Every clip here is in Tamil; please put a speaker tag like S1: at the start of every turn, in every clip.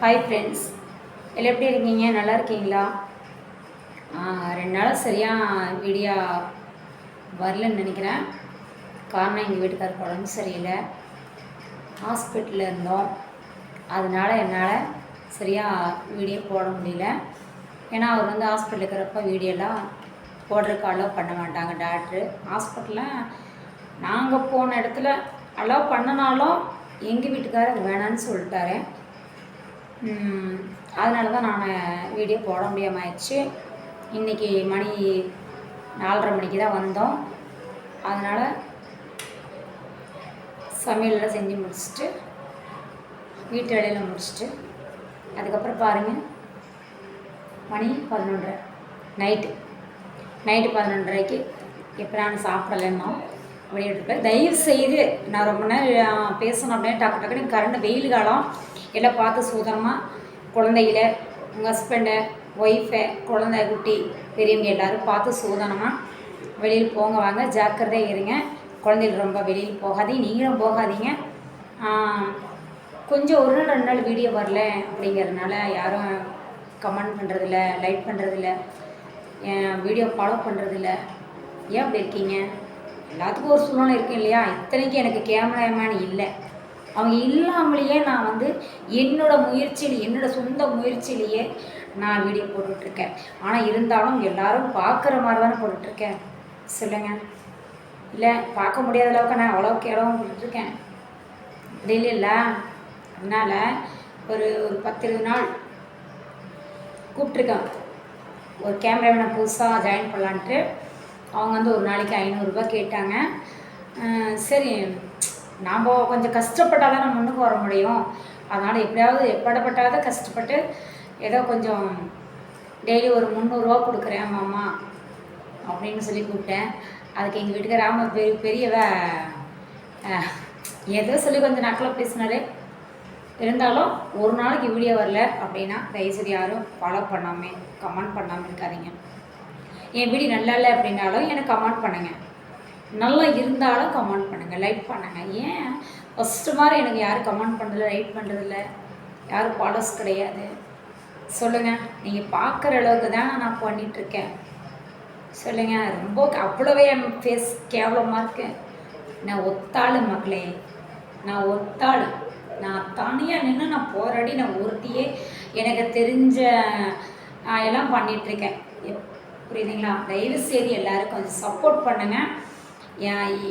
S1: ஹாய் ஃப்ரெண்ட்ஸ், எல்லாம் எப்படி இருக்கீங்க? நல்லா இருக்கீங்களா? 2 நாள் சரியாக வீடியோ வரலன்னு நினைக்கிறேன். காரணம் எங்கள் வீட்டுக்காருக்கு உடம்பு சரியில்லை, ஹாஸ்பிட்டலில் இருந்தோம். அதனால் என்னால் சரியாக வீடியோ போட முடியல. ஏன்னா அவர் வந்து ஹாஸ்பிட்டலில் இருக்கிறப்ப வீடியோலாம் போடுறதுக்கு அலோவ் பண்ண மாட்டாங்க டாக்டரு. ஹாஸ்பிட்டலில் நாங்கள் போன இடத்துல அலோவ் பண்ணினாலும் எங்கள் வீட்டுக்காரர் வேணான்னு சொல்லிட்டாரு. அதனால தான் நான் வீடியோ போட முடியாமல் ஆயிடுச்சு. இன்றைக்கி மணி 4:30 மணிக்கு தான் வந்தோம். அதனால் சமையலெல்லாம் செஞ்சு முடிச்சுட்டு வீட்டு வேலையில் முடிச்சுட்டு அதுக்கப்புறம் பாருங்கள், மணி 11:30 நைட்டு 11:30க்கு எப்போ நான் சாப்பிடலன்னா அப்படியே இருப்பேன். தயவு செய்து நான் ரொம்ப நேரம் பேசணும் அப்படியே டக்கு டக்குன்னு கரண்ட் வெயில் காலம் எல்லாம் பார்த்து சூதனமாக குழந்தைகள, உங்கள் ஹஸ்பண்டை, ஒய்ஃபை, குழந்தை குட்டி பெரியவங்க எல்லோரும் பார்த்து சூதனமாக வெளியில் போங்க வாங்க, ஜாக்கிரதையாக இருங்க. குழந்தைகள் ரொம்ப வெளியில் போகாதீங்க, நீங்களும் போகாதீங்க. கொஞ்சம் ஒரு நாள் 2 நாள் வீடியோ வரல அப்படிங்கிறதுனால யாரும் கமெண்ட் பண்ணுறதில்ல, லைக் பண்ணுறதில்ல, வீடியோ ஃபாலோ பண்ணுறதில்ல. ஏன் அப்படி இருக்கீங்க? எல்லாத்துக்கும் ஒரு சூழ்நிலை இருக்கும் இல்லையா? இத்தனைக்கு எனக்கு கேமராமேன் இல்லை. அவங்க இல்லாமலேயே நான் வந்து என்னோடய முயற்சியில், என்னோடய சொந்த முயற்சியிலேயே நான் வீடியோ போட்டுட்ருக்கேன். ஆனால் இருந்தாலும் எல்லோரும் பார்க்குற மாதிரி தானே போட்டுட்ருக்கேன், சொல்லுங்கள். இல்லை, பார்க்க முடியாத அளவுக்கு நான் அவ்வளோக்கு இடம் போட்டுட்ருக்கேன் அப்படி இல்லைல்ல. அதனால் ஒரு 10-20 நாள் கூப்பிட்ருக்கேன். ஒரு கேமராமேனை புதுசாக ஜாயின் பண்ணலான்ட்டு. அவங்க வந்து ஒரு நாளைக்கு 500 ரூபாய் கேட்டாங்க. சரி, நாம் கொஞ்சம் கஷ்டப்பட்டால் தான் நம்ம முன்னுக்கு வர முடியும். அதனால் எப்படியாவது எப்படப்பட்டாவது கஷ்டப்பட்டு ஏதோ கொஞ்சம் டெய்லி ஒரு 300 ரூபா கொடுக்குறேன் மாமா அப்படின்னு சொல்லி கூப்பிட்டேன். அதுக்கு எங்கள் வீட்டுக்கார பெரியவ ஏதோ சொல்லி கொஞ்சம் நக்கலாக பேசினார். இருந்தாலும் ஒரு நாளைக்கு வீடியோ வரல அப்படின்னா தயவுசெய்து யாரும் ஃபாலோ பண்ணாமல் கமெண்ட் பண்ணாமல் இருக்காதீங்க. என் வீடியோ நல்லா இல்லை அப்படின்னாலும் எனக்கு கமெண்ட் பண்ணுங்கள், நல்லா இருந்தாலும் கமெண்ட் பண்ணுங்கள், லைக் பண்ணுங்கள். ஏன் ஃபஸ்ட்டு மாதிரி எனக்கு யாரும் கமெண்ட் பண்ணுறதில்ல, லைக் பண்ணுறதில்ல, யாரும் ஃபாலோஸ் கிடையாது, சொல்லுங்கள். நீங்கள் பார்க்குற அளவுக்கு தான் நான் பண்ணிகிட்ருக்கேன், சொல்லுங்கள். ரொம்ப அவ்வளோவே என் ஃபேஸ் கேவலமாக இருக்குது. நான் ஒத்தாள் மக்களே, நான் ஒத்தாள். நான் தனியாக நின்று நான் போராடி நான் ஒருத்தியே எனக்கு தெரிஞ்ச எல்லாம் பண்ணிகிட்ருக்கேன், புரியுதுங்களா? தயவு செய்து எல்லோரும் கொஞ்சம் சப்போர்ட் பண்ணுங்கள்.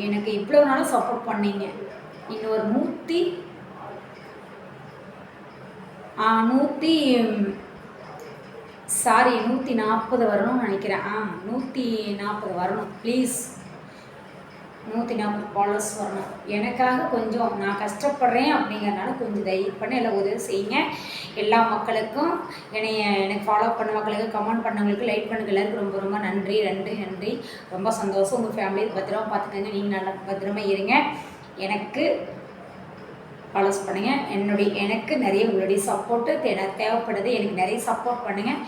S1: எனக்கு இவ்வளோ நாளும் சப்போர்ட் பண்ணீங்க. இன்னும் ஒரு 140 வரணும்னு நினைக்கிறேன். 140 வரணும் ப்ளீஸ். 140 ஃபாலோவர்ஸ் வரணும். எனக்காக கொஞ்சம் நான் கஷ்டப்படுறேன் அப்படிங்கிறனால கொஞ்சம் தயவு பண்ணி எல்லாம் உதவி செய்யுங்க. எல்லா மக்களுக்கும் எனக்கு ஃபாலோ பண்ண மக்களுக்கு, கமெண்ட் பண்ணவங்களுக்கு, லைக் பண்ணுங்க. எல்லாருக்கும் ரொம்ப ரொம்ப நன்றி நன்றி நன்றி. ரொம்ப சந்தோஷம். உங்கள் ஃபேமிலியை பத்திரமா பார்த்துக்கோங்க. நீங்கள் நல்லா பத்திரமா இருங்க. எனக்கு ஃபாலோஸ் பண்ணுங்கள். எனக்கு நிறைய உங்களுடைய சப்போர்ட்டு தேவைப்படுது. எனக்கு நிறைய சப்போர்ட் பண்ணுங்கள்.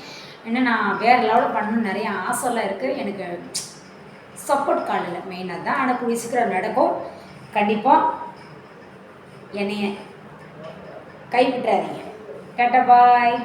S1: இன்னும் நான் வேறு லெவலில் பண்ணணும்னு நிறைய ஆசைலாம் இருக்குது. எனக்கு சப்போர்ட் காலில் மெயினாக தான். ஆனால் கூடிய சீக்கிரம் நடக்கும் கண்டிப்பாக. என்னைய கைவிட்டுறாதீங்க. டாட்டா பாய்.